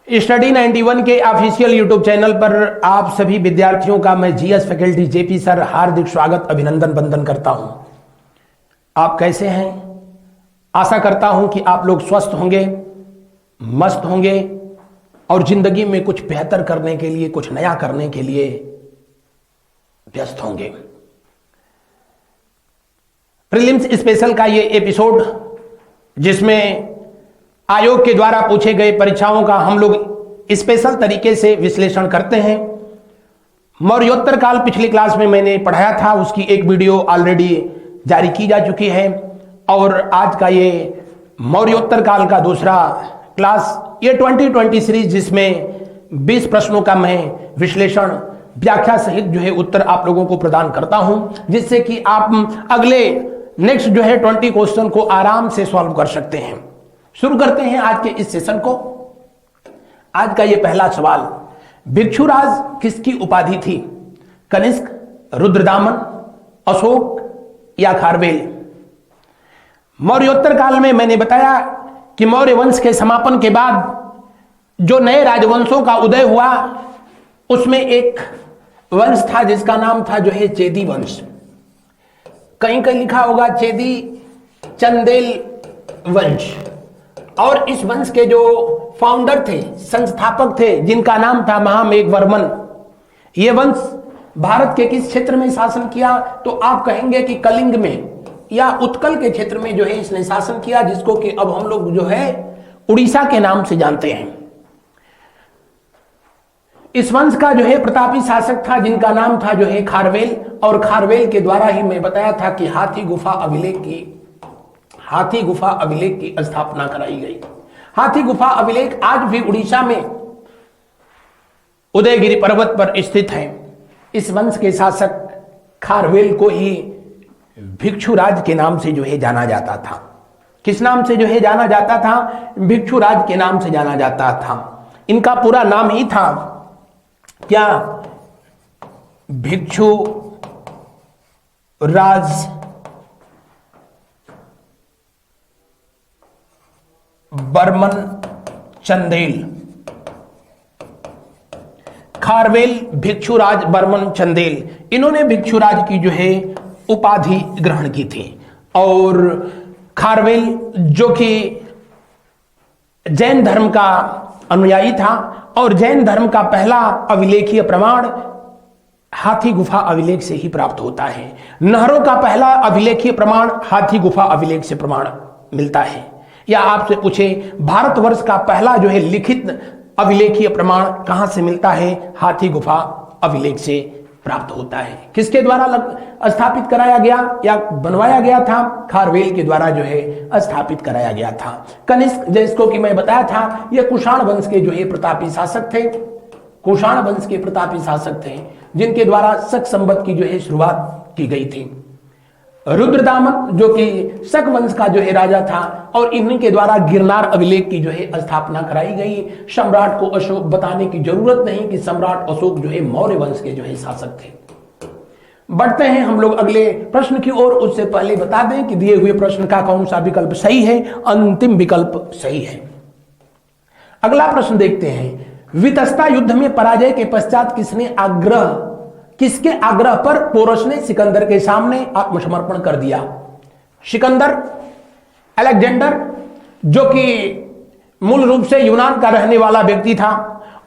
Study 91 के official YouTube channel पर आप सभी विद्यार्थियों का मैं जीएस फैकल्टी जेपी सर हार्दिक स्वागत अभिनंदन वंदन करता हूं। आप कैसे हैं? आशा करता हूं कि आप लोग स्वस्थ होंगे, मस्त होंगे और जिंदगी में कुछ बेहतर करने के लिए, कुछ नया करने के लिए व्यस्त होंगे। प्रीलिम्स स्पेशल का ये एपिसोड, जिसमें आयोग के द्वारा पूछे गए परीक्षाओं का हम लोग स्पेशल तरीके से विश्लेषण करते हैं। मौर्योत्तर काल पिछली क्लास में मैंने पढ़ाया था, उसकी एक वीडियो ऑलरेडी जारी की जा चुकी है और आज का ये मौर्योत्तर काल का दूसरा क्लास, ये 2020 सीरीज, जिसमें 20 प्रश्नों का मैं विश्लेषण व्याख्या सहित जो है उत्तर आप लोगों को प्रदान करता हूं, जिससे कि आप अगले नेक्स्ट जो है 20 क्वेश्चन को आराम से सॉल्व कर सकते हैं। शुरू करते हैं आज के इस सेशन को। आज का ये पहला सवाल, भिक्षुराज किसकी उपाधि थी? कनिष्क, रुद्रदामन, अशोक या खारवेल? मौर्योत्तर काल में मैंने बताया कि मौर्य वंश के समापन के बाद जो नए राजवंशों का उदय हुआ, उसमें एक वंश था जिसका नाम था जो है चेदी वंश। कहीं कहीं लिखा होगा चेदी चंदेल वंश। और इस वंश के जो फाउंडर थे, संस्थापक थे, जिनका नाम था महामेघवर्मन। यह वंश भारत के किस क्षेत्र में शासन किया? तो आप कहेंगे कि कलिंग में या उत्कल के क्षेत्र में जो है इसने शासन किया, जिसको कि अब हम लोग जो है उड़ीसा के नाम से जानते हैं। इस वंश का जो है प्रतापी शासक था जिनका नाम था जो है खारवेल, और खारवेल के द्वारा ही मैं बताया था कि हाथी गुफा अभिलेख की स्थापना कराई गई। हाथी गुफा अभिलेख आज भी उड़ीसा में उदयगिरी पर्वत पर स्थित है। इस वंश के शासक खारवेल को ही भिक्षुराज के नाम से जो है जाना जाता था। किस नाम से जो है जाना जाता था? भिक्षुराज के नाम से जाना जाता था। इनका पूरा नाम ही था क्या? भिक्षुराज बर्मन चंदेल। खारवेल भिक्षुराज बर्मन चंदेल, इन्होंने भिक्षुराज की जो है उपाधि ग्रहण की थी। और खारवेल जो कि जैन धर्म का अनुयायी था, और जैन धर्म का पहला अभिलेखीय प्रमाण हाथी गुफा अभिलेख से ही प्राप्त होता है। नहरों का पहला अभिलेखीय प्रमाण हाथी गुफा अभिलेख से प्रमाण मिलता है। या आपसे पूछे भारतवर्ष का पहला जो है लिखित अभिलेखीय प्रमाण कहां से मिलता है? हाथी गुफा अभिलेख से प्राप्त होता है। किसके द्वारा स्थापित कराया गया या बनवाया गया था? खारवेल के द्वारा जो है स्थापित कराया गया था। कनिष्क, जिसको कि मैं बताया था, ये कुषाण वंश के जो है प्रतापी शासक थे। कुषाण वंश के प्रतापी शासक थे जिनके द्वारा शक संवत की जो है शुरुआत की गई थी। रुद्रदामन जो कि शक वंश का जो है राजा था, और इन्हीं के द्वारा गिरनार अभिलेख की जो है स्थापना कराई गई। सम्राट को अशोक बताने की जरूरत नहीं कि सम्राट अशोक जो है मौर्य वंश के जो है शासक थे। बढ़ते हैं हम लोग अगले प्रश्न की ओर। उससे पहले बता दें कि दिए हुए प्रश्न का कौन सा विकल्प सही है। अंतिम विकल्प सही है। अगला प्रश्न देखते हैं। वितस्ता युद्ध में पराजय के पश्चात किसके आग्रह पर पोरस ने सिकंदर के सामने आत्मसमर्पण कर दिया? सिकंदर, अलेक्जेंडर, जो कि मूल रूप से यूनान का रहने वाला व्यक्ति था,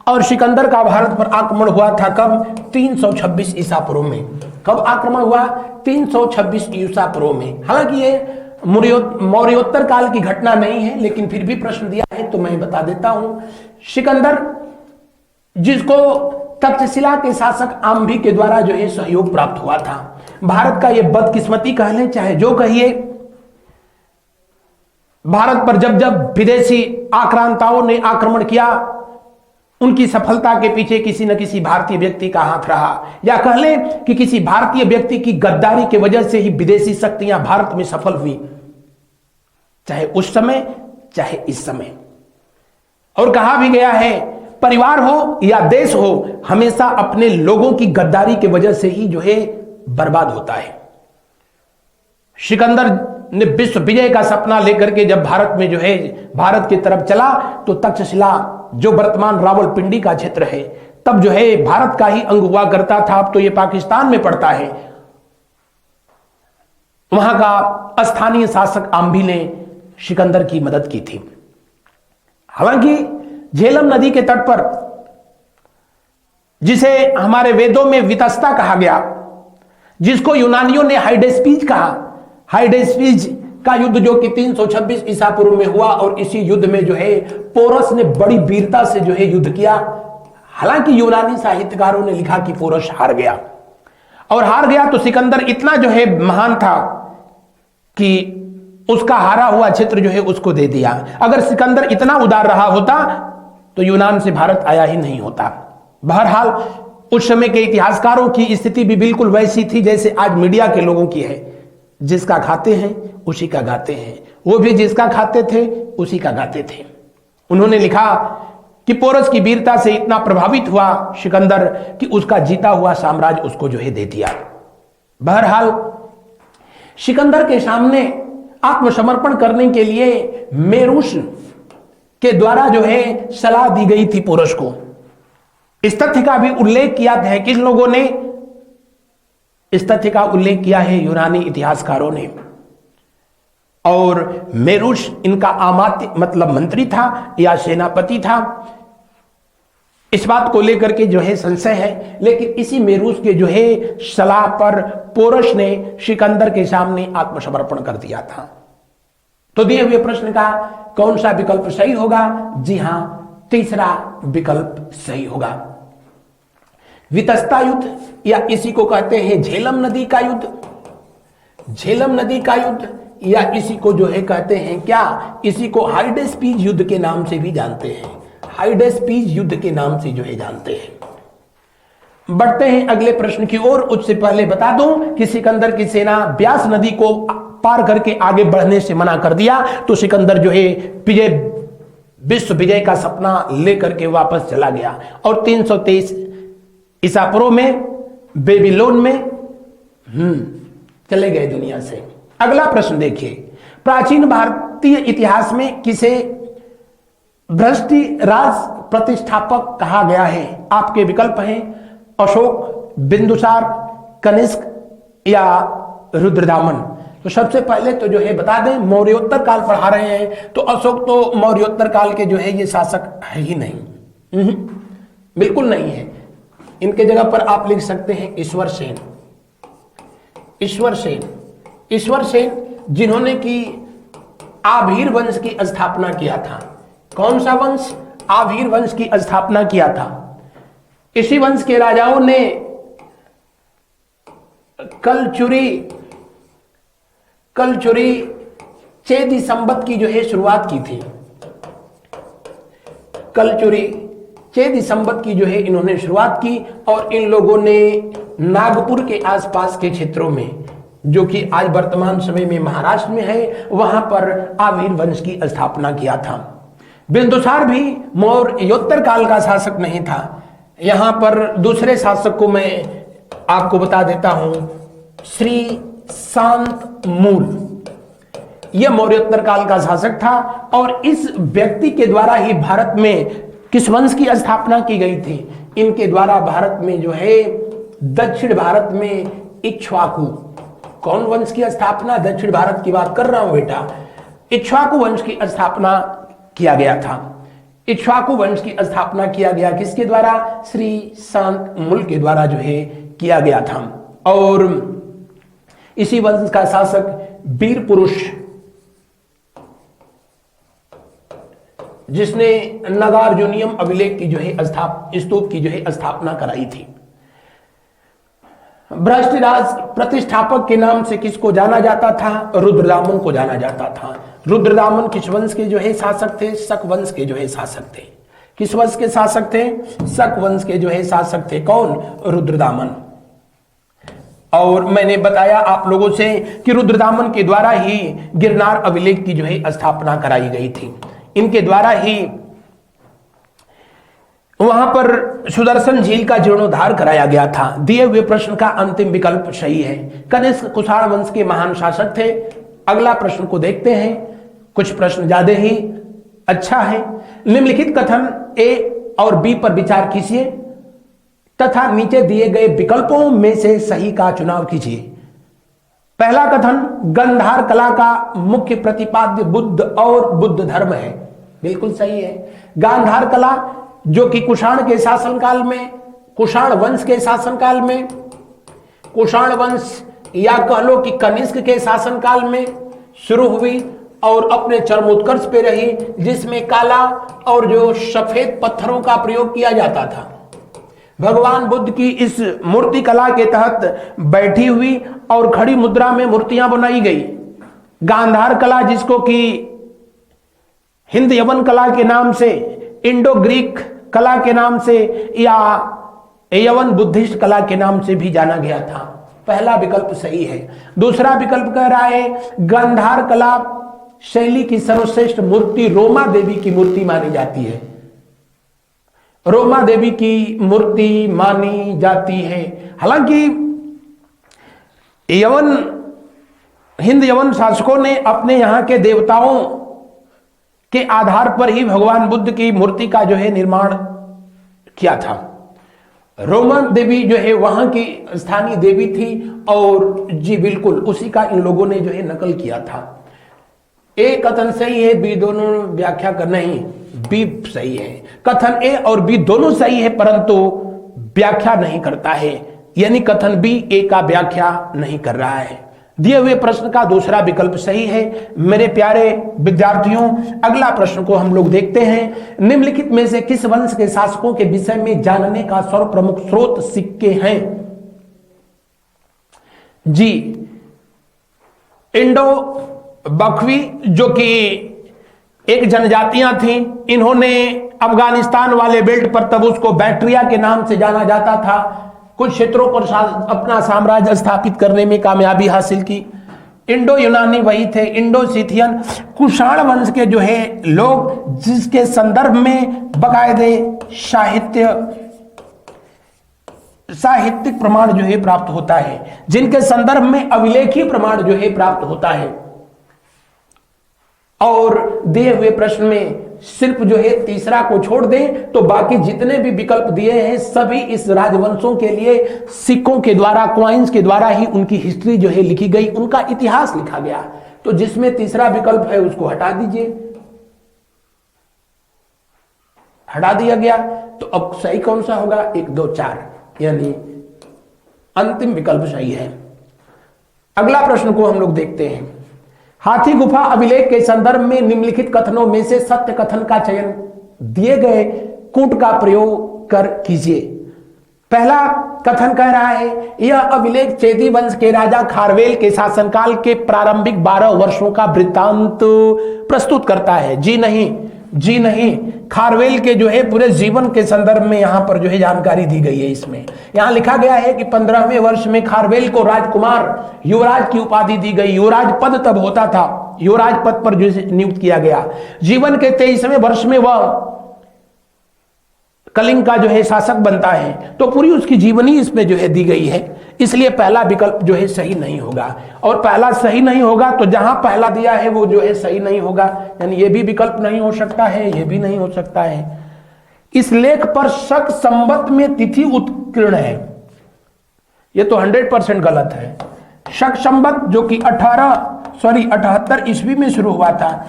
और सिकंदर का भारत पर आक्रमण हुआ था कब? 326 ईसा पूर्व में। कब आक्रमण हुआ? 326 ईसा पूर्व में। हालांकि ये मौर्योत्तर काल की घटना नहीं है, लेकिन फिर भी प्रश्न दिया है तो मैं बता देता हूं। सिकंदर, जिसको तक्षशिला के शासक आम्भी के द्वारा जो है सहयोग प्राप्त हुआ था। भारत का यह बदकिस्मती कह लें, चाहे जो कहिए, भारत पर जब जब विदेशी आक्रांताओं ने आक्रमण किया, उनकी सफलता के पीछे किसी न किसी भारतीय व्यक्ति का हाथ रहा। या कह लें कि किसी भारतीय व्यक्ति की गद्दारी की वजह से ही विदेशी शक्तियां भारत में सफल हुई, चाहे उस समय चाहे इस समय। और कहा भी गया है, परिवार हो या देश हो, हमेशा अपने लोगों की गद्दारी की वजह से ही जो है बर्बाद होता है। सिकंदर ने विश्व विजय का सपना लेकर के जब भारत में जो है भारत की तरफ चला, तो तक्षशिला जो वर्तमान रावलपिंडी का क्षेत्र है, तब जो है भारत का ही अंग हुआ करता था, अब तो ये पाकिस्तान में पड़ता है। वहां का स्थानीय शासक आम्भी ने सिकंदर की मदद की थी। हालांकि झेलम नदी के तट पर, जिसे हमारे वेदों में वितस्ता कहा गया, जिसको यूनानियों ने हाइडेस्पीज कहा, हाइडेस्पीज का युद्ध जो कि 326 ईसा पूर्व में हुआ, और इसी युद्ध में जो है पोरस ने बड़ी वीरता से जो है युद्ध किया। हालांकि यूनानी साहित्यकारों ने लिखा कि पोरस हार गया, और हार गया तो सिकंदर इतना जो है महान था कि उसका हारा हुआ क्षेत्र जो है उसको दे दिया। अगर सिकंदर इतना उदार रहा होता तो यूनान से भारत आया ही नहीं होता। बहरहाल उस समय के इतिहासकारों की स्थिति भी बिल्कुल वैसी थी जैसे आज मीडिया के लोगों की है, जिसका खाते हैं उसी का गाते हैं। वो भी जिसका खाते थे उसी का गाते थे। उन्होंने लिखा कि पोरस की वीरता से इतना प्रभावित हुआ सिकंदर कि उसका जीता हुआ साम्राज्य उसको जो है दे दिया। बहरहाल सिकंदर के सामने आत्मसमर्पण करने के लिए मेरूस के द्वारा जो है सलाह दी गई थी पोरस को। इस तथ्य का भी उल्लेख किया है, किन लोगों ने इस तथ्य का उल्लेख किया है? यूनानी इतिहासकारों ने। और मेरूस इनका अमात्य मतलब मंत्री था या सेनापति था, इस बात को लेकर के जो है संशय है। लेकिन इसी मेरूस के जो है सलाह पर पोरस ने सिकंदर के सामने आत्मसमर्पण कर दिया था। तो दिए हुए प्रश्न का कौन सा विकल्प सही होगा? जी हां, तीसरा विकल्प सही होगा। वितस्ता युद्ध, या इसी को कहते हैं झेलम नदी का युद्ध, झेलम नदी का युद्ध, या इसी को जो है कहते हैं क्या, इसी को हाइडेस्पीज युद्ध के नाम से भी जानते हैं। हाइडेस्पीज युद्ध के नाम से जो है जानते हैं। बढ़ते हैं अगले प्रश्न की ओर। उससे पहले बता दूं कि सिकंदर की सेना ब्यास नदी को पार करके आगे बढ़ने से मना कर दिया, तो सिकंदर जो है विश्व विजय का सपना लेकर के वापस चला गया और 323 ईसा पूर्व में बेबीलोन में चले गए दुनिया से। अगला प्रश्न देखिए, प्राचीन भारतीय इतिहास में किसे भ्रष्टि राज प्रतिष्ठापक कहा गया है? आपके विकल्प हैं अशोक, बिंदुसार, कनिष्क या रुद्रदामन। तो सबसे पहले तो जो है बता दें, मौर्योत्तर काल पढ़ा रहे हैं तो अशोक तो मौर्योत्तर काल के जो है ये शासक है ही नहीं, बिल्कुल नहीं है। इनके जगह पर आप लिख सकते हैं ईश्वर सेन। ईश्वर सेन, ईश्वर सेन जिन्होंने की आभीर वंश की स्थापना किया था। कौन सा वंश? आभीर वंश की स्थापना किया था। इसी वंश के राजाओं ने कलचुरी चेदी संबत की जो है शुरुआत की थी। कलचुरी चेदी संबत की जो है इन्होंने शुरुआत की, और इन लोगों ने नागपुर के आसपास के क्षेत्रों में, जो कि आज वर्तमान समय में महाराष्ट्र में है, वहां पर आभीर वंश की स्थापना किया था। बिंदुसार भी मौर्योत्तर काल का शासक नहीं था। यहां पर दूसरे शासक को मैं आपको बता देता हूं, श्री शांत मूल, यह मौर्योत्तर काल का शासक था। और इस व्यक्ति के द्वारा ही भारत में किस वंश की स्थापना की गई थी? इनके द्वारा भारत में जो है दक्षिण भारत में इक्ष्वाकु, कौन वंश की स्थापना? दक्षिण भारत की बात कर रहा हूं बेटा। इक्ष्वाकु वंश की स्थापना किया गया था। इक्ष्वाकु वंश की स्थापना किया गया किसके द्वारा? श्री शांत मूल के द्वारा जो है किया गया था। और इसी वंश का शासक वीर पुरुष, जिसने नगार्जुनियम अभिलेख की जो है स्तूप की जो है स्थापना कराई थी। भ्रष्टराज प्रतिष्ठापक के नाम से किसको जाना जाता था? रुद्रदामन को जाना जाता था। रुद्रदामन किस वंश के जो है शासक थे? शक वंश के जो है शासक थे। किस वंश के शासक थे? शक वंश के जो है शासक थे। कौन? रुद्रदामन। और मैंने बताया आप लोगों से कि रुद्रदामन के द्वारा ही गिरनार अभिलेख की जो है स्थापना कराई गई थी। इनके द्वारा ही वहां पर सुदर्शन झील का जीर्णोद्धार कराया गया था। दिए हुए प्रश्न का अंतिम विकल्प सही है। कनिष्क कुषाण वंश के महान शासक थे। अगला प्रश्न को देखते हैं। कुछ प्रश्न ज्यादा ही अच्छा है। निम्नलिखित कथन ए और बी पर विचार कीजिए तथा नीचे दिए गए विकल्पों में से सही का चुनाव कीजिए। पहला कथन, गांधार कला का मुख्य प्रतिपाद्य बुद्ध और बुद्ध धर्म है। बिल्कुल सही है। गांधार कला जो कि कुषाण के शासनकाल में, कुषाण वंश के शासनकाल में, कुषाण वंश या कह लो कि कनिष्क के शासनकाल में शुरू हुई और अपने चरमोत्कर्ष पे रही, जिसमें काला और जो सफेद पत्थरों का प्रयोग किया जाता था। भगवान बुद्ध की इस मूर्ति कला के तहत बैठी हुई और खड़ी मुद्रा में मूर्तियां बनाई गई। गांधार कला जिसको कि हिंद यवन कला के नाम से, इंडो ग्रीक कला के नाम से या यवन बुद्धिस्ट कला के नाम से भी जाना गया था। पहला विकल्प सही है। दूसरा विकल्प कह रहा है गांधार कला शैली की सर्वश्रेष्ठ मूर्ति रोमा देवी की मूर्ति मानी जाती है। रोमा देवी की मूर्ति मानी जाती है। हालांकि यवन, हिंद यवन शासकों ने अपने यहां के देवताओं के आधार पर ही भगवान बुद्ध की मूर्ति का जो है निर्माण किया था। रोमा देवी जो है वहां की स्थानीय देवी थी और जी बिल्कुल उसी का इन लोगों ने जो है नकल किया था। ए कथन सही है, बी दोनों व्याख्या कर नहीं, बी सही है। कथन ए और बी दोनों सही है परंतु व्याख्या नहीं करता है, यानी कथन बी ए का व्याख्या नहीं कर रहा है। दिए हुए प्रश्न का दूसरा विकल्प सही है। मेरे प्यारे विद्यार्थियों, अगला प्रश्न को हम लोग देखते हैं। निम्नलिखित में से किस वंश के शासकों के विषय में जानने का सर्वप्रमुख स्रोत सिक्के हैं? जी, इंडो बख्वी जो कि एक जनजातियां थीं, इन्होंने अफगानिस्तान वाले बेल्ट पर, तब उसको बैक्ट्रिया के नाम से जाना जाता था, कुछ क्षेत्रों पर अपना साम्राज्य स्थापित करने में कामयाबी हासिल की। इंडो यूनानी वही थे, इंडो सिथियन कुषाण वंश के जो है लोग, जिसके संदर्भ में बाकायदे साहित्यिक प्रमाण जो है प्राप्त होता है, जिनके संदर्भ में अभिलेखीय प्रमाण जो है प्राप्त होता है। और दिए हुए प्रश्न में सिर्फ जो है तीसरा को छोड़ दें तो बाकी जितने भी विकल्प दिए हैं सभी इस राजवंशों के लिए सिक्कों के द्वारा, क्वाइंस के द्वारा ही उनकी हिस्ट्री जो है लिखी गई, उनका इतिहास लिखा गया। तो जिसमें तीसरा विकल्प है उसको हटा दीजिए, हटा दिया गया। तो अब सही कौन सा होगा? 1 2 4, यानी अंतिम विकल्प सही है। अगला प्रश्न को हम लोग देखते हैं। हाथी गुफा अभिलेख के संदर्भ में निम्नलिखित कथनों में से सत्य कथन का चयन दिए गए कूट का प्रयोग कर कीजिए। पहला कथन कह रहा है यह अभिलेख चेदी वंश के राजा खारवेल के शासनकाल के प्रारंभिक 12 वर्षों का वृत्तांत प्रस्तुत करता है। जी नहीं, जी नहीं, खारवेल के जो है पूरे जीवन के संदर्भ में यहां पर जो है जानकारी दी गई है। इसमें यहां लिखा गया है कि 15वें वर्ष में खारवेल को राजकुमार, युवराज की उपाधि दी गई। युवराज पद तब होता था, युवराज पद पर जो नियुक्त किया गया। जीवन के 23वें वर्ष में वह कलिंग का जो है शासक बनता है। तो पूरी उसकी जीवनी इसमें जो है दी गई है, इसलिए पहला विकल्प जो है सही नहीं होगा। और पहला सही नहीं होगा तो जहां पहला दिया है वो जो है सही नहीं होगा, यानी ये भी विकल्प नहीं हो सकता है, ये भी नहीं हो सकता है। इस लेख पर शक संवत में तिथि उत्कीर्ण है, ये तो 100% गलत है। शक संवत जो कि 78 ईस्वी में शुरू हुआ था,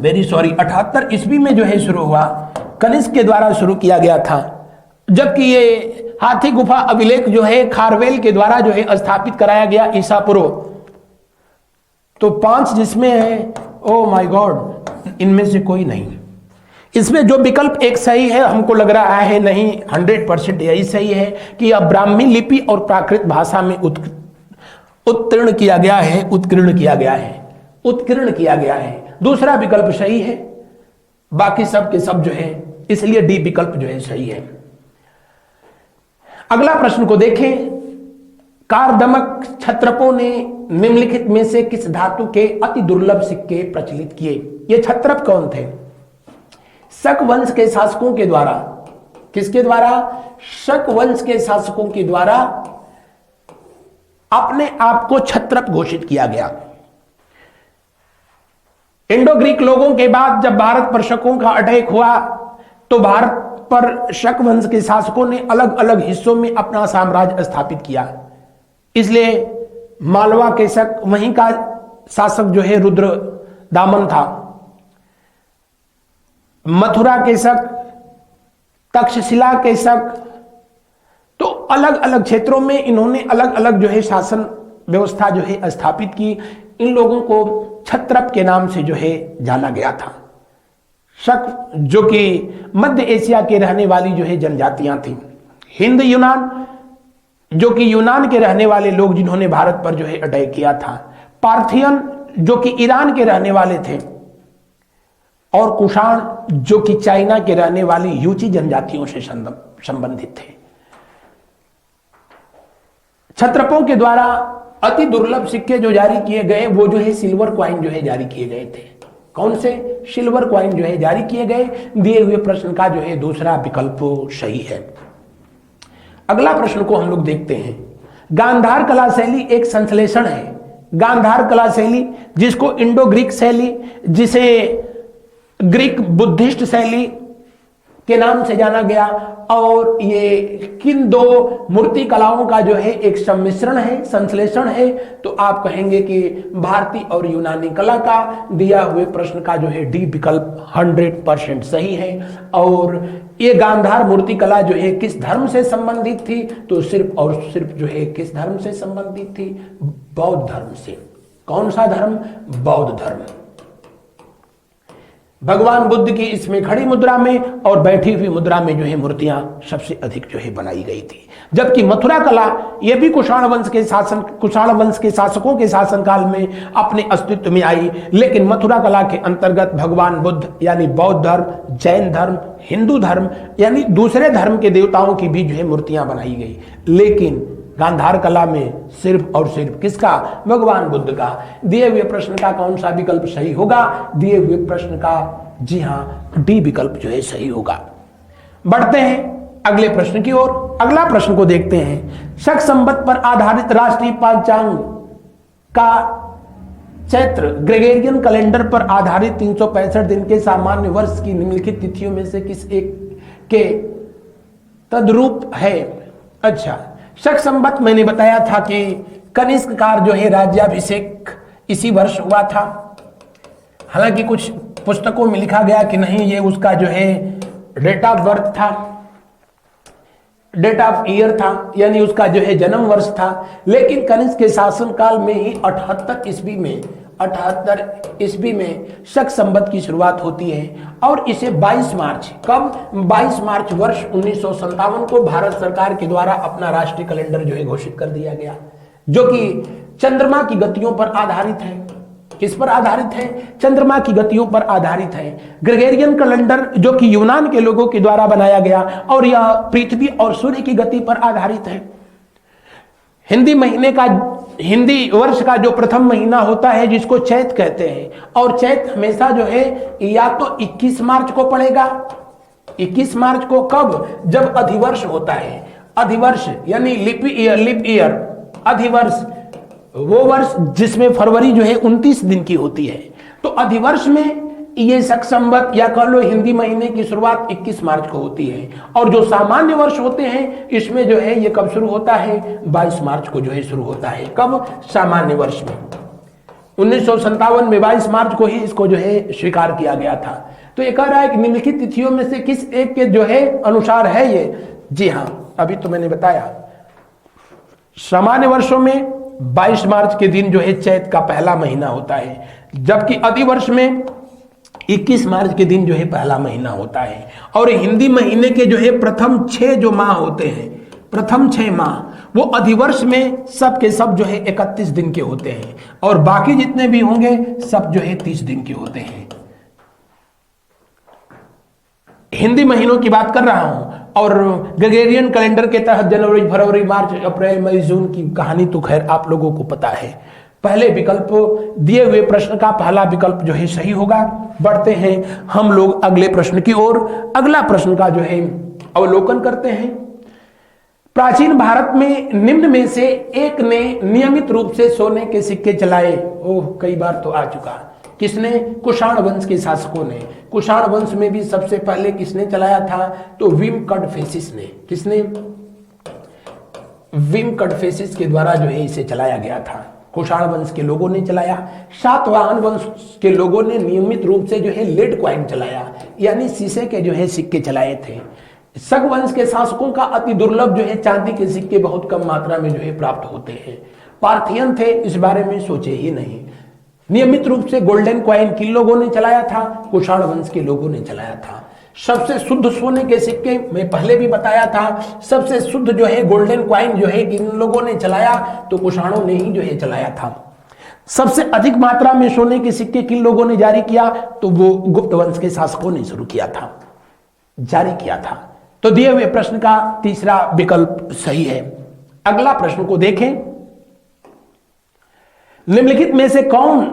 78 ईस्वी में जो है शुरू हुआ, कनिष्क के द्वारा शुरू किया गया था। जबकि ये हाथी गुफा अभिलेख जो है खारवेल के द्वारा जो है स्थापित कराया गया ईसा पूर्व। तो 5 जिसमें है, ओ माय गॉड, इनमें से कोई नहीं। इसमें जो विकल्प एक सही है हमको लग रहा है नहीं, 100% यही सही है कि अब ब्राह्मी लिपि और प्राकृत भाषा में उत्तीर्ण किया गया है, उत्कीर्ण किया गया है, उत्कीर्ण किया गया है। दूसरा विकल्प सही है, बाकी सब के सब जो है, इसलिए डी विकल्प जो है सही है। अगला प्रश्न को देखें। कारदमक क्षत्रपों ने निम्नलिखित में से किस धातु के अति दुर्लभ सिक्के प्रचलित किए? ये क्षत्रप कौन थे? शक वंश के शासकों के द्वारा। किसके द्वारा? शक वंश के शासकों के द्वारा अपने आप को क्षत्रप घोषित किया गया। इंडो ग्रीक लोगों के बाद जब भारत पर शकों का अटैक हुआ तो भारत पर शक वंश के शासकों ने अलग अलग हिस्सों में अपना साम्राज्य स्थापित किया। इसलिए मालवा के शक, वहीं का शासक जो है रुद्र दामन था। मथुरा के शक, तक्षशिला के शक, तो अलग अलग क्षेत्रों में इन्होंने अलग अलग जो है शासन व्यवस्था जो है स्थापित की। इन लोगों को क्षत्रप के नाम से जो है जाना गया था। शक जो कि मध्य एशिया के रहने वाली जो है जनजातियां थी। हिंद यूनान जो कि यूनान के रहने वाले लोग जिन्होंने भारत पर जो है अटैक किया था। पार्थियन जो कि ईरान के रहने वाले थे। और कुषाण जो कि चाइना के रहने वाली यूची जनजातियों से संबंधित थे। क्षत्रपों के द्वारा अति दुर्लभ सिक्के जो जारी किए गए वो जो है सिल्वर क्वाइन जो है जारी किए गए थे। कौन से? सिल्वर क्वाइन जो है जारी किए गए। दिए हुए प्रश्न का जो है दूसरा विकल्प सही है। अगला प्रश्न को हम लोग देखते हैं। गांधार कला शैली एक संश्लेषण है। गांधार कला शैली जिसको इंडो ग्रीक शैली, जिसे ग्रीक बुद्धिस्ट शैली के नाम से जाना गया, और ये किन दो मूर्ति कलाओं का जो है एक सम्मिश्रण है, संश्लेषण है। तो आप कहेंगे कि भारतीय और यूनानी कला का। दिया हुए प्रश्न का जो है डी विकल्प 100% सही है। और ये गांधार मूर्ति कला जो है किस धर्म से संबंधित थी? तो सिर्फ और सिर्फ जो है किस धर्म से संबंधित थी? बौद्ध धर्म से। कौन सा धर्म? बौद्ध धर्म। भगवान बुद्ध की इसमें खड़ी मुद्रा में और बैठी हुई मुद्रा में जो है मूर्तियां सबसे अधिक जो है बनाई गई थी। जबकि मथुरा कला यह भी कुषाण वंश के शासकों के शासनकाल में अपने अस्तित्व में आई। लेकिन मथुरा कला के अंतर्गत भगवान बुद्ध यानी बौद्ध धर्म, जैन धर्म, हिंदू धर्म यानी दूसरे धर्म के देवताओं की भी जो है मूर्तियां बनाई गई। लेकिन गांधार कला में सिर्फ और सिर्फ किसका? भगवान बुद्ध का। दिए हुए प्रश्न का कौन सा विकल्प सही होगा? दिए हुए प्रश्न का जी हां डी विकल्प जो है सही होगा। बढ़ते हैं अगले प्रश्न की ओर। अगला प्रश्न को देखते हैं। शक संवत पर आधारित राष्ट्रीय पंचांग का चैत्र ग्रेगोरियन कैलेंडर पर आधारित 365 दिन के सामान्य वर्ष की निम्नलिखित तिथियों में से किस एक के तद्रूप है? अच्छा, शक संवत मैंने बताया था कि कनिष्क का जो है राज्याभिषेक इसी वर्ष हुआ था। हालांकि कुछ पुस्तकों में लिखा गया कि नहीं, ये उसका जो है डेट ऑफ बर्थ था, डेट ऑफ ईयर था, यानी उसका जो है जन्म वर्ष था। लेकिन कनिष्क के शासनकाल में ही 78 ईस्वी में शक संवत की शुरुआत होती है। और इसे 22 मार्च, कब? 22 मार्च वर्ष 1957 को भारत सरकार के द्वारा अपना राष्ट्रीय कैलेंडर जो है घोषित कर दिया गया, जो कि चंद्रमा की गतियों पर आधारित है। किस पर आधारित है? चंद्रमा की गतियों पर आधारित है। ग्रेगोरियन कैलेंडर जो कि यूनान के लोगों के द्वारा बनाया गया और यह पृथ्वी और सूर्य की गति पर आधारित है। हिंदी वर्ष का जो प्रथम महीना होता है जिसको चैत कहते हैं, और चैत हमेशा जो है या तो 21 मार्च को पड़ेगा। 21 मार्च को कब? जब अधिवर्ष होता है। अधिवर्ष यानी लिप ईयर। अधिवर्ष वो वर्ष जिसमें फरवरी जो है 29 दिन की होती है। तो अधिवर्ष में ये शक संवत या कह लो हिंदी महीने की शुरुआत 21 मार्च को होती है। और जो सामान्य वर्ष होते हैं इसमें जो है ये कब शुरू होता है? 22 मार्च को जो है शुरू होता है। कब? सामान्य वर्ष में 1957 में 22 मार्च को ही इसको जो है स्वीकार किया गया था। तो ये कह रहा है कि निम्नलिखित तिथियों में से किस एक के जो है अनुसार है ये? जी हाँ, अभी तो मैंने बताया। सामान्य वर्षों में 22 मार्च के दिन जो है चैत का पहला महीना होता है, जबकि अधिवर्ष में 21 मार्च के दिन जो है पहला महीना होता है। और हिंदी महीने के जो है प्रथम 6 जो माह होते हैं, प्रथम 6 माह वो अधिवर्ष में सब के सब जो है 31 दिन के होते हैं, और बाकी जितने भी होंगे सब जो है 30 दिन के होते हैं। हिंदी महीनों की बात कर रहा हूं, और ग्रेगोरियन कैलेंडर के तहत जनवरी, फरवरी, मार्च, अप्रैल, मई, जून की कहानी तो खैर आप लोगों को पता है। पहले विकल्प दिए हुए प्रश्न का पहला विकल्प जो है सही होगा। बढ़ते हैं हम लोग अगले प्रश्न की ओर। अगला प्रश्न का जो है अवलोकन करते हैं। प्राचीन भारत में निम्न में से एक ने नियमित रूप से सोने के सिक्के चलाए। ओह, कई बार तो आ चुका। किसने? कुषाण वंश के शासकों ने। कुषाण वंश में भी सबसे पहले किसने चलाया था? तो विम कड़फेसिस ने। किसने? विम कड़फेसिस के द्वारा जो है इसे चलाया गया था। कुषाण वंश के लोगों ने चलाया। सातवाहन वंश के लोगों ने नियमित रूप से जो है लेड क्वाइन चलाया, यानी शीशे के जो है सिक्के चलाए थे। शक वंश के शासकों का अति दुर्लभ जो है चांदी के सिक्के बहुत कम मात्रा में जो है प्राप्त होते हैं। पार्थियन थे, इस बारे में सोचे ही नहीं। नियमित रूप से गोल्डन क्वाइन किन लोगों ने चलाया था? कुषाण वंश के लोगों ने चलाया था। सबसे शुद्ध सोने के सिक्के मैं पहले भी बताया था, सबसे शुद्ध जो है गोल्डन क्वाइन जो है किन लोगों ने चलाया? तो कुषाणों ने ही जो है चलाया था। सबसे अधिक मात्रा में सोने के सिक्के किन लोगों ने जारी किया? तो वो गुप्त वंश के शासकों ने शुरू किया था, जारी किया था। तो दिए हुए प्रश्न का तीसरा विकल्प सही है। अगला प्रश्न को देखें। निम्नलिखित में से कौन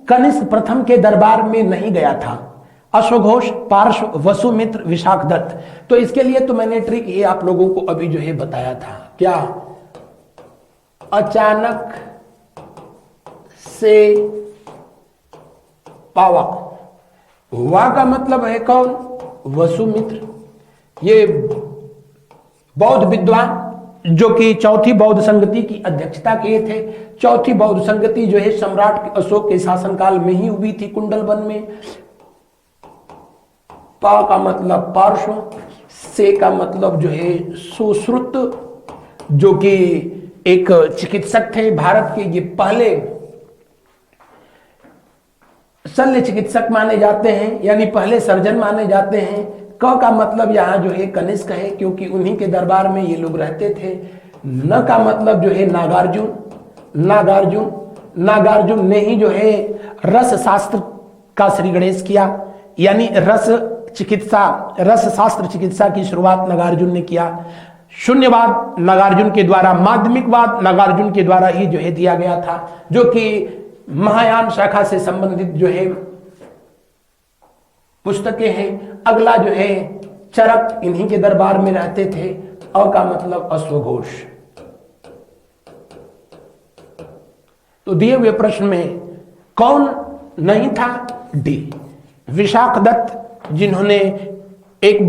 कनिष्क प्रथम के दरबार में नहीं गया था? अश्वघोष, पार्श्व, वसुमित्र, विशाखदत्त। तो इसके लिए तो मैंने ट्रिक ये आप लोगों को अभी जो है बताया था। क्या? अचानक से पावा। हुआ का मतलब है कौन? वसुमित्र। ये बौद्ध विद्वान जो कि चौथी बौद्ध संगति की अध्यक्षता किए थे। चौथी बौद्ध संगति जो है सम्राट अशोक के शासनकाल में ही हुई थी कुंडलवन में। पा का मतलब पार्श्व, से का मतलब जो है सुश्रुत, जो कि एक चिकित्सक थे भारत के। ये पहले शल्य चिकित्सक माने जाते हैं, यानी पहले सर्जन माने जाते हैं। क का मतलब यहाँ जो है कनिष्क है, क्योंकि उन्हीं के दरबार में ये लोग रहते थे। न का मतलब जो है नागार्जुन। नागार्जुन, नागार्जुन ने ही जो है रस शास्त्र का श्री गणेश किया, यानी रस शास्त्र चिकित्सा की शुरुआत नागार्जुन ने किया। शून्यवाद नागार्जुन के द्वारा, माध्यमिकवाद नागार्जुन के द्वारा ही जो है दिया गया था, जो कि महायान शाखा से संबंधित जो है पुस्तकें हैं। अगला जो है चरक, इन्हीं के दरबार में रहते थे। अ का मतलब अश्वघोष। तो दिए हुए प्रश्न में कौन नहीं था? डी, विशाखदत्त, जिन्होंने एक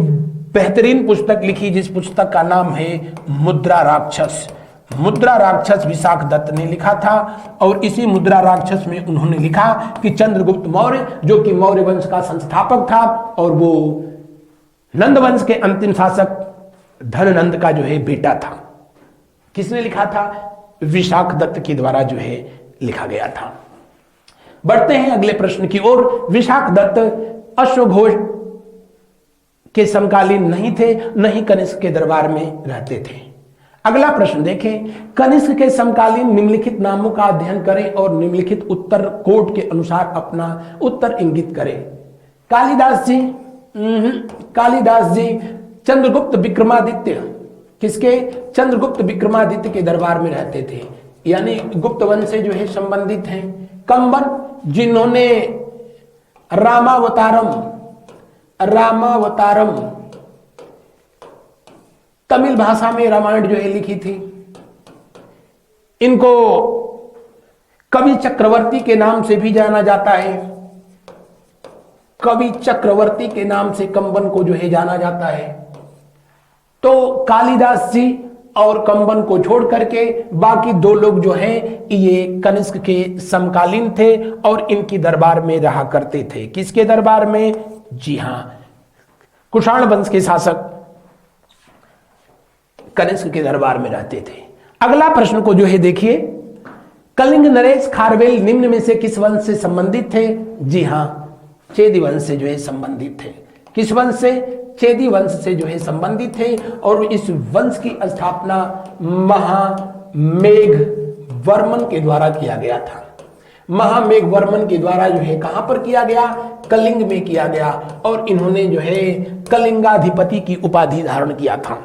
बेहतरीन पुस्तक लिखी जिस पुस्तक का नाम है मुद्रा राक्षस। मुद्रा राक्षस विशाखदत्त ने लिखा था, और इसी मुद्रा राक्षस में उन्होंने लिखा कि चंद्रगुप्त मौर्य, जो कि मौर्य वंश का संस्थापक था, और वो नंद वंश के अंतिम शासक धननंद का जो है बेटा था। किसने लिखा था? विशाखदत्त के द्वारा जो है लिखा गया था। बढ़ते हैं अगले प्रश्न की ओर। विशाखदत्त अश्वघोष के समकालीन नहीं थे, न ही कनिष्क के दरबार में रहते थे। अगला प्रश्न देखें। कनिष्क के समकालीन निम्नलिखित नामों का अध्ययन करें और निम्नलिखित उत्तर कोड के अनुसार अपना उत्तर इंगित करें। कालिदास जी, कालिदास जी चंद्रगुप्त विक्रमादित्य, किसके? चंद्रगुप्त विक्रमादित्य के दरबार में रहते थे, यानी गुप्त वंश से जो है संबंधित हैं। कंबन, जिन्होंने रामावतारम तमिल भाषा में रामायण जो है लिखी थी, इनको कवि चक्रवर्ती के नाम से भी जाना जाता है। कवि चक्रवर्ती के नाम से कंबन को जो है जाना जाता है। तो कालिदास जी और कंबन को छोड़ करके बाकी दो लोग जो हैं ये कनिष्क के समकालीन थे और इनकी दरबार में रहा करते थे। किसके दरबार में? जी हां, कुषाण वंश के शासक कनिष्क के दरबार में रहते थे। अगला प्रश्न को जो है देखिए। कलिंग नरेश खारवेल निम्न में से किस वंश से संबंधित थे? जी हां, चेदी वंश से जो है संबंधित थे। किस वंश से? चेदी वंश से जो है संबंधित थे। और इस वंश की स्थापना महामेघ वर्मन के द्वारा किया गया था। महामेघ वर्मन के द्वारा जो है कहां पर किया गया? कलिंग में किया गया। और इन्होंने जो है कलिंगाधिपति की उपाधि धारण किया था।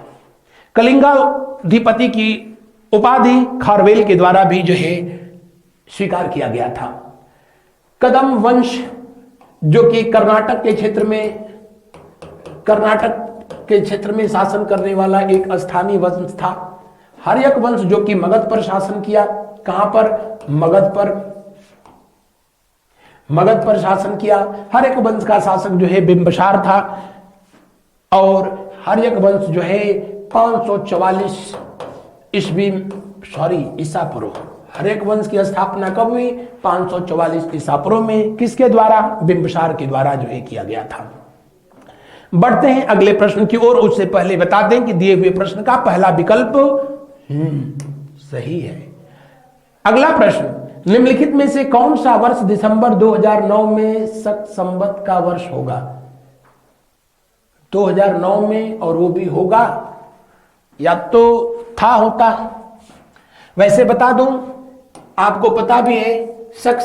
कलिंगाधिपति की उपाधि खारवेल के द्वारा भी जो है स्वीकार किया गया था। कदम वंश, जो कि कर्नाटक के क्षेत्र में शासन करने वाला एक स्थानीय वंश था। हर्यक वंश, जो कि मगध पर शासन किया। कहां पर? मगध पर। मगध पर शासन किया। हर्यक वंश का शासक जो है बिंबिसार था और हर्यक वंश जो है 544 ईस्वी ईसा पूर्व। हर्यक वंश की स्थापना कब हुई? 544 ईसा पूर्व में। किसके द्वारा? बिंबिसार के द्वारा जो है किया गया था। बढ़ते हैं अगले प्रश्न की ओर। उससे पहले बता दें कि दिए हुए प्रश्न का पहला विकल्प सही है। अगला प्रश्न, निम्नलिखित में से कौन सा वर्ष दिसंबर 2009 में शक संवत का वर्ष होगा? 2009 में, और वो भी होगा या तो था होता। वैसे बता दूं, आपको पता भी है शक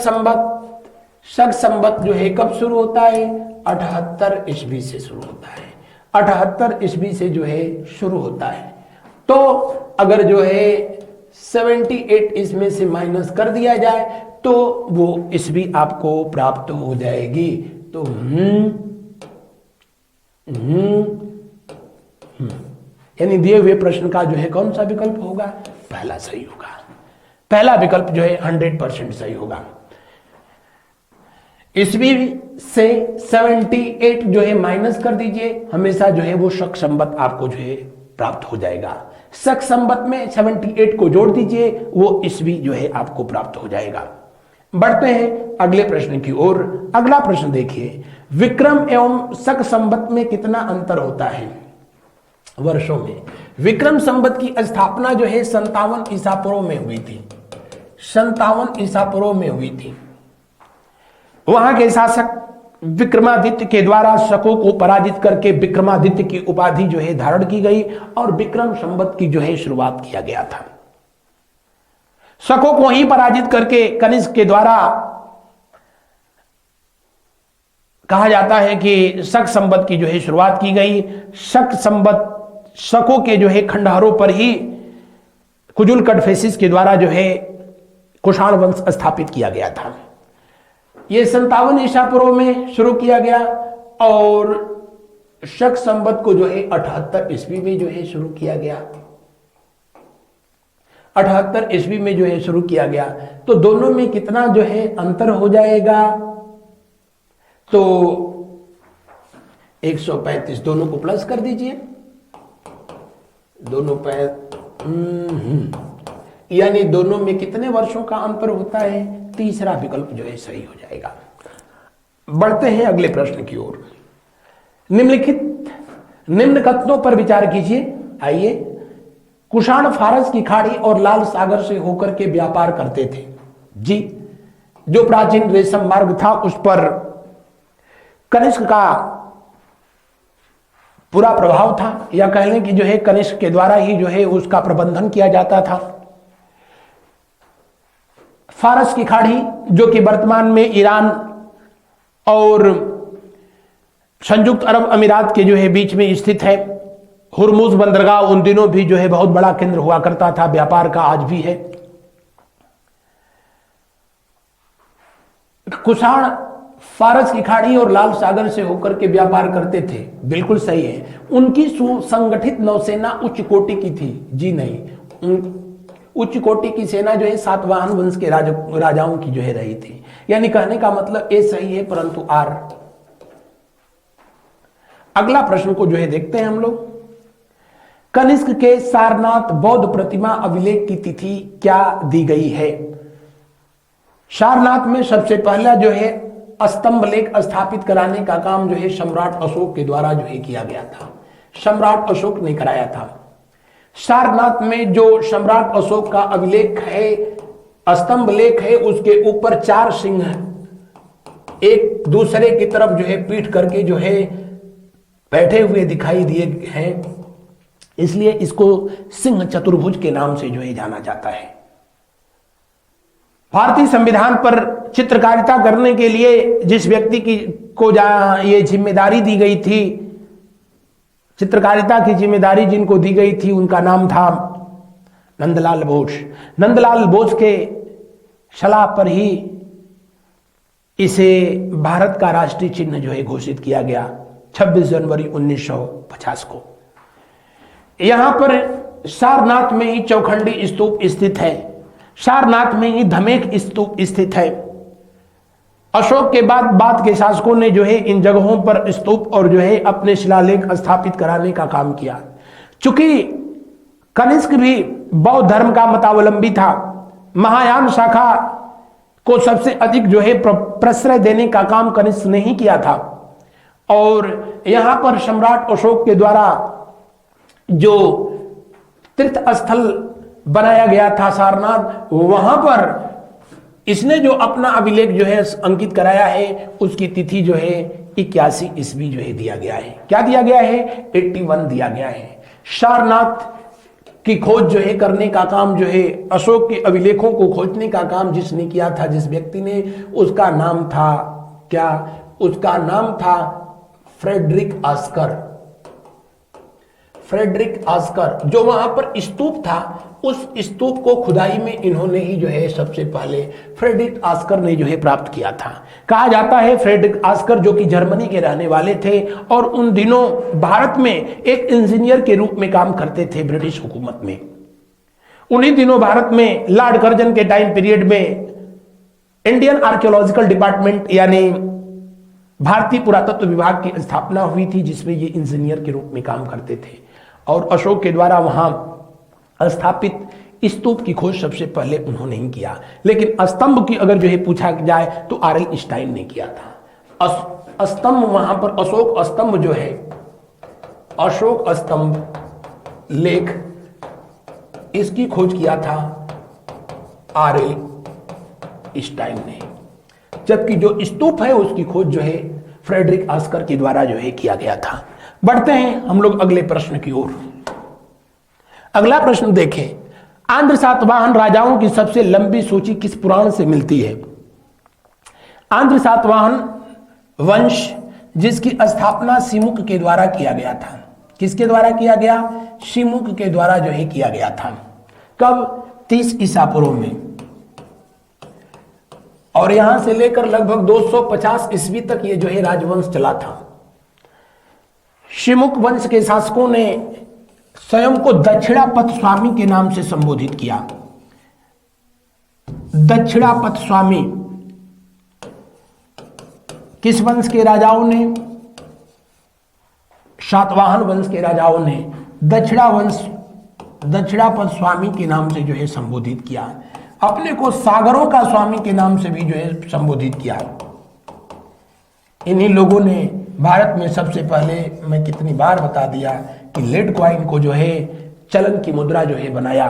संवत जो है कब शुरू होता है? 78 ईस्वी से शुरू होता है। 78 ईस्वी से जो है शुरू होता है। तो अगर जो है 78 इसमें से माइनस कर दिया जाए तो वो ईस्वी आपको प्राप्त हो जाएगी। तो यानी दिए हुए प्रश्न का जो है कौन सा विकल्प होगा? पहला सही होगा। पहला विकल्प जो है 100% सही होगा। ईस्वी से 78 जो है माइनस कर दीजिए, हमेशा जो है वो शक संवत आपको जो है प्राप्त हो जाएगा। शक संवत में 78 को जोड़ दीजिए, वो ईस्वी जो है आपको प्राप्त हो जाएगा। बढ़ते हैं अगले प्रश्न की ओर। अगला प्रश्न देखिए, विक्रम एवं शक संवत में कितना अंतर होता है वर्षों में? विक्रम संवत की स्थापना जो है 57 ईसा पूर्व में हुई थी। 57 ईसा पूर्व में हुई थी। वहां के शासक विक्रमादित्य के द्वारा शकों को पराजित करके विक्रमादित्य की उपाधि जो है धारण की गई और विक्रम संवत की जो है शुरुआत किया गया था। शकों को ही पराजित करके कनिष्क के द्वारा कहा जाता है कि शक संवत की जो है शुरुआत की गई। शक संवत शकों के जो है खंडहरों पर ही कुजुल कटफेसिस के द्वारा जो है कुषाण वंश स्थापित किया गया था। ये 57 ईसा पूर्व में शुरू किया गया और शक संवत को जो है 78 ईस्वी में जो है शुरू किया गया। 78 ईस्वी में जो है शुरू किया गया। तो दोनों में कितना जो है अंतर हो जाएगा? तो 135, दोनों को प्लस कर दीजिए। दोनों यानी दोनों में कितने वर्षों का अंतर होता है? तीसरा विकल्प जो है सही हो जाएगा। बढ़ते हैं अगले प्रश्न की ओर। निम्न कथनों पर विचार कीजिए। आइए, कुषाण फारस की खाड़ी और लाल सागर से होकर के व्यापार करते थे। जी, जो प्राचीन रेशम मार्ग था उस पर कनिष्क का पूरा प्रभाव था, या कह लें कि जो है कनिष्क के द्वारा ही जो है उसका प्रबंधन किया जाता था। फारस की खाड़ी जो कि वर्तमान में ईरान और संयुक्त अरब अमीरात के जो है बीच में स्थित है। हुरमुज बंदरगाह उन दिनों भी जो है बहुत बड़ा केंद्र हुआ करता था व्यापार का, आज भी है। कुषाण फारस की खाड़ी और लाल सागर से होकर के व्यापार करते थे, बिल्कुल सही है। उनकी सुसंगठित नौसेना उच्च कोटि की थी। जी नहीं, उच्च कोटि की सेना जो है सातवाहन वंश के राजाओं की जो है रही थी। यानी कहने का मतलब ए सही है, परंतु आर। अगला प्रश्न को जो है देखते हैं हम लोग। कनिष्क के सारनाथ बौद्ध प्रतिमा अभिलेख की तिथि क्या दी गई है? सारनाथ में सबसे पहला जो है स्तंभ लेख स्थापित कराने का काम जो है सम्राट अशोक के द्वारा जो है किया गया था। सम्राट अशोक ने कराया था। सारनाथ में जो सम्राट अशोक का अभिलेख है, स्तंभ लेख है, उसके ऊपर 4 सिंह एक दूसरे की तरफ जो है पीठ करके जो है बैठे हुए दिखाई दिए हैं, इसलिए इसको सिंह चतुर्भुज के नाम से जो है जाना जाता है। भारतीय संविधान पर चित्रकारिता करने के लिए जिस व्यक्ति को ये जिम्मेदारी दी गई थी, चित्रकारिता की जिम्मेदारी जिनको दी गई थी, उनका नाम था नंदलाल बोस। नंदलाल बोस के सलाह पर ही इसे भारत का राष्ट्रीय चिन्ह जो है घोषित किया गया 26 जनवरी 1950 को। यहां पर सारनाथ में ही चौखंडी स्तूप स्थित है। सारनाथ में ही धमेक स्तूप स्थित है। अशोक के बाद के शासकों ने जो है इन जगहों पर स्तूप और जो है अपने शिलालेख स्थापित कराने का काम किया। चूंकि कनिष्क भी बौद्ध धर्म का मतावलंबी था, महायान शाखा को सबसे अधिक जो है प्रश्रय देने का काम कनिष्क ने ही किया था। और यहां पर सम्राट अशोक के द्वारा जो तीर्थ स्थल बनाया गया था सारनाथ, वहां पर इसने जो अपना अभिलेख जो है अंकित कराया है, उसकी तिथि जो है 81 ईस्वी जो है दिया गया है। क्या दिया गया है? 81 दिया गया है। सारनाथ की खोज जो है करने का काम जो है, अशोक के अभिलेखों को खोजने का काम जिसने किया था, जिस व्यक्ति ने, उसका नाम था क्या? उसका नाम था फ्रेडरिक आस्कर। फ्रेडरिक आस्कर, जो वहां पर स्तूप था, उस स्तूप को खुदाई में इन्होंने ही जो है सबसे पहले फ्रेडरिक आस्कर ने जो है प्राप्त किया था। कहा जाता है फ्रेडरिक आस्कर जो कि जर्मनी के रहने वाले थे और उन दिनों भारत में एक इंजीनियर के रूप में काम करते थे ब्रिटिश हुकूमत में। उन्हीं दिनों भारत में लॉर्ड कर्जन के टाइम पीरियड में इंडियन आर्कियोलॉजिकल डिपार्टमेंट यानी भारतीय पुरातत्व विभाग की स्थापना हुई थी, जिसमें ये इंजीनियर के रूप में काम करते थे। और अशोक के द्वारा वहां स्थापित स्तूप की खोज सबसे पहले उन्होंने ही किया। लेकिन स्तंभ की अगर जो है पूछा जाए तो आरएल स्टाइन ने किया था। स्तंभ वहां पर अशोक स्तंभ जो है, अशोक स्तंभ लेख, इसकी खोज किया था आरएल स्टाइन ने। जबकि जो स्तूप है उसकी खोज जो है फ्रेडरिक आस्कर के द्वारा जो है किया गया था। बढ़ते हैं हम लोग अगले प्रश्न की ओर। अगला प्रश्न देखें, आंध्र सातवाहन राजाओं की सबसे लंबी सूची किस पुराण से मिलती है? आंध्र सातवाहन वंश जिसकी स्थापना सिमुक के द्वारा किया गया था। किसके द्वारा किया गया? सिमुक के द्वारा जो है किया गया था। कब? 30 ईसा पूर्व में। और यहां से लेकर लगभग 250 ईस्वी तक ये जो है राजवंश चला था। शिमुक वंश के शासकों ने स्वयं को दक्षिणापथ स्वामी के नाम से संबोधित किया। दक्षिणापथ स्वामी किस वंश के राजाओं ने? सातवाहन वंश के राजाओं ने दक्षिणापथ स्वामी के नाम से जो है संबोधित किया। अपने को सागरों का स्वामी के नाम से भी जो है संबोधित किया। इन्हीं लोगों ने भारत में सबसे पहले, मैं कितनी बार बता दिया कि लेड कॉइन को जो है चलन की मुद्रा जो है बनाया।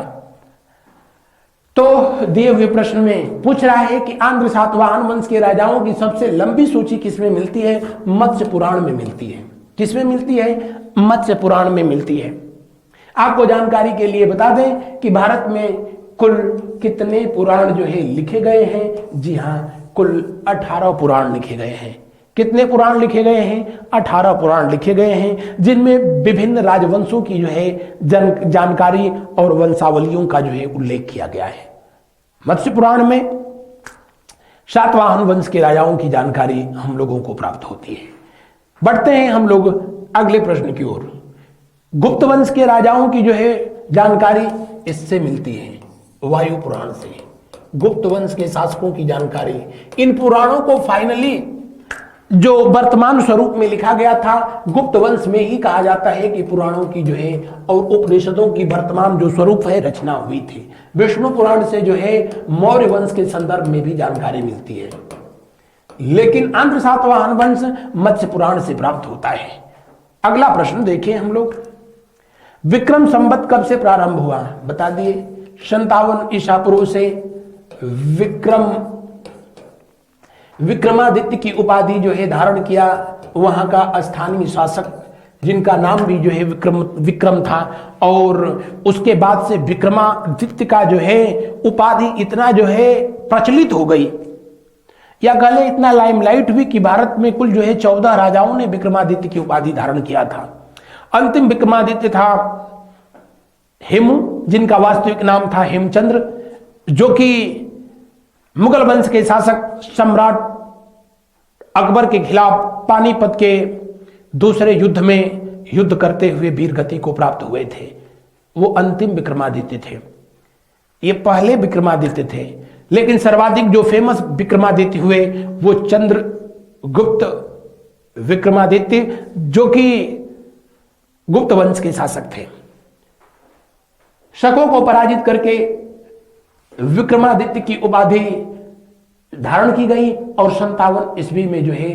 तो दिए हुए प्रश्न में पूछ रहा है कि आंध्र सातवाहन वंश के राजाओं की सबसे लंबी सूची किसमें मिलती है? मत्स्य पुराण में मिलती है। किसमें मिलती है? मत्स्य पुराण में मिलती है। आपको जानकारी के लिए बता दें कि भारत में कुल कितने पुराण जो है लिखे गए हैं? जी हां, कुल 18 पुराण लिखे गए हैं। कितने पुराण लिखे गए हैं? 18 पुराण लिखे गए हैं, जिनमें विभिन्न राजवंशों की जो है जानकारी और वंशावलियों का जो है उल्लेख किया गया है। मत्स्य पुराण में सातवाहन वंश के राजाओं की जानकारी हम लोगों को प्राप्त होती है। बढ़ते हैं हम लोग अगले प्रश्न की ओर। गुप्त वंश के राजाओं की जो है जानकारी इससे मिलती है, वायु पुराण से। गुप्त वंश के शासकों की जानकारी, इन पुराणों को फाइनली जो वर्तमान स्वरूप में लिखा गया था गुप्त वंश में ही कहा जाता है कि पुराणों की जो है और उपनिषदों की वर्तमान जो स्वरूप है रचना हुई थी। विष्णु पुराण से जो है मौर्य वंश के संदर्भ में भी जानकारी मिलती है, लेकिन आंध्र सातवाहन वंश मत्स्य पुराण से प्राप्त होता है। अगला प्रश्न देखें हम लोग, विक्रम संवत कब से प्रारंभ हुआ? बता दिए 57 ईसा पूर्व से विक्रमादित्य की उपाधि जो है धारण किया वहां का स्थानीय शासक, जिनका नाम भी जो है विक्रम था। और उसके बाद से विक्रमादित्य का जो है उपाधि इतना जो है प्रचलित हो गई, या गले इतना लाइमलाइट हुई कि भारत में कुल जो है 14 राजाओं ने विक्रमादित्य की उपाधि धारण किया था। अंतिम विक्रमादित्य था हेमू, जिनका वास्तविक नाम था हेमचंद्र, जो कि मुगल वंश के शासक सम्राट अकबर के खिलाफ पानीपत के दूसरे युद्ध में युद्ध करते हुए वीर गति को प्राप्त हुए थे। वो अंतिम विक्रमादित्य थे। ये पहले विक्रमादित्य थे लेकिन सर्वाधिक जो फेमस विक्रमादित्य हुए वो चंद्रगुप्त विक्रमादित्य, जो कि गुप्त वंश के शासक थे। शकों को पराजित करके विक्रमादित्य की उपाधि धारण की गई और 57 ईस्वी में जो है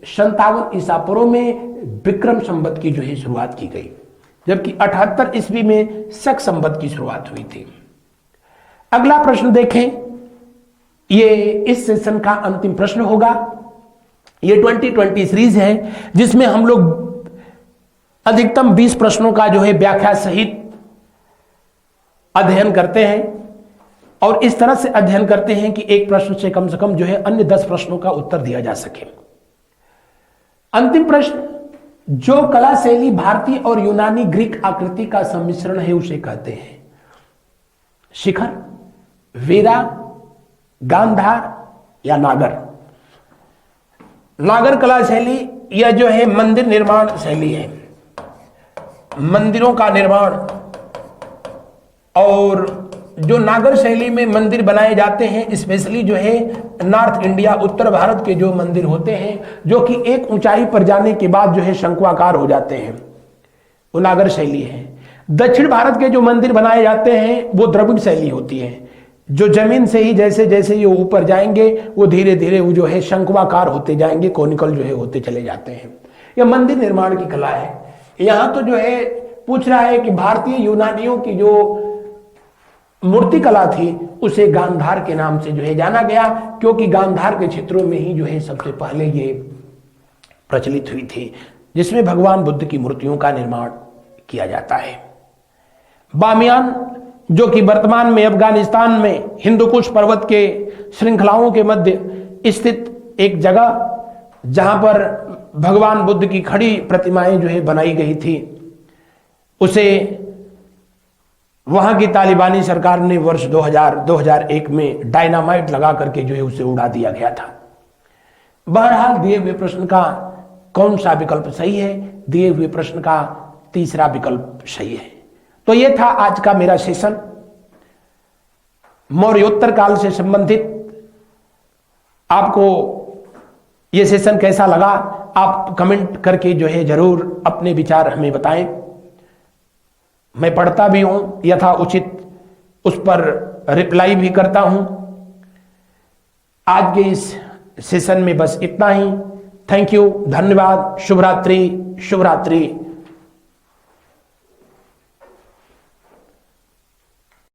57 ईसा पूर्व में विक्रम संवत की जो है शुरुआत की गई, जबकि 78 ईस्वी में शक संवत की शुरुआत हुई थी। अगला प्रश्न देखें, ये इस सेशन का अंतिम प्रश्न होगा। ये 2020 सीरीज है जिसमें हम लोग अधिकतम 20 प्रश्नों का जो है व्याख्या सहित अध्ययन करते हैं और इस तरह से अध्ययन करते हैं कि एक प्रश्न से कम जो है अन्य 10 प्रश्नों का उत्तर दिया जा सके। अंतिम प्रश्न, जो कला शैली भारतीय और यूनानी ग्रीक आकृति का सम्मिश्रण है उसे कहते हैं? शिखर, वीरा, गांधार या नागर? नागर कला शैली यह जो है मंदिर निर्माण शैली है, मंदिरों का निर्माण। और जो नागर शैली में मंदिर बनाए जाते हैं, स्पेशली जो है नॉर्थ इंडिया, उत्तर भारत के जो मंदिर होते हैं जो कि एक ऊंचाई पर जाने के बाद जो है शंक्वाकार हो जाते हैं, वो नागर शैली है। दक्षिण भारत के जो मंदिर बनाए जाते हैं वो द्रविड़ शैली होती है, जो जमीन से ही जैसे जैसे ये ऊपर जाएंगे वो धीरे धीरे वो जो है शंक्वाकार होते जाएंगे, कोनिकल जो है होते चले जाते हैं। यह मंदिर निर्माण की कला है। यहां तो जो है पूछ रहा है कि भारतीय यूनानियों की जो मूर्ति कला थी उसे गांधार के नाम से जो है जाना गया, क्योंकि गांधार के क्षेत्रों में ही जो है सबसे पहले ये प्रचलित हुई थी, जिसमें भगवान बुद्ध की मूर्तियों का निर्माण किया जाता है। बामियान, जो कि वर्तमान में अफगानिस्तान में हिंदुकुश पर्वत के श्रृंखलाओं के मध्य स्थित एक जगह, जहां पर भगवान बुद्ध की खड़ी प्रतिमाएं जो है बनाई गई थी, उसे वहां की तालिबानी सरकार ने वर्ष 2001 में डायनामाइट लगा करके जो है उसे उड़ा दिया गया था। बहरहाल दिए हुए प्रश्न का कौन सा विकल्प सही है? दिए हुए प्रश्न का तीसरा विकल्प सही है। तो यह था आज का मेरा सेशन मौर्योत्तर काल से संबंधित। आपको यह सेशन कैसा लगा आप कमेंट करके जो है जरूर अपने विचार हमें बताएं। मैं पढ़ता भी हूं, यथा उचित उस पर रिप्लाई भी करता हूं। आज के इस सेशन में बस इतना ही। थैंक यू, धन्यवाद, शुभ रात्रि, शुभ रात्रि।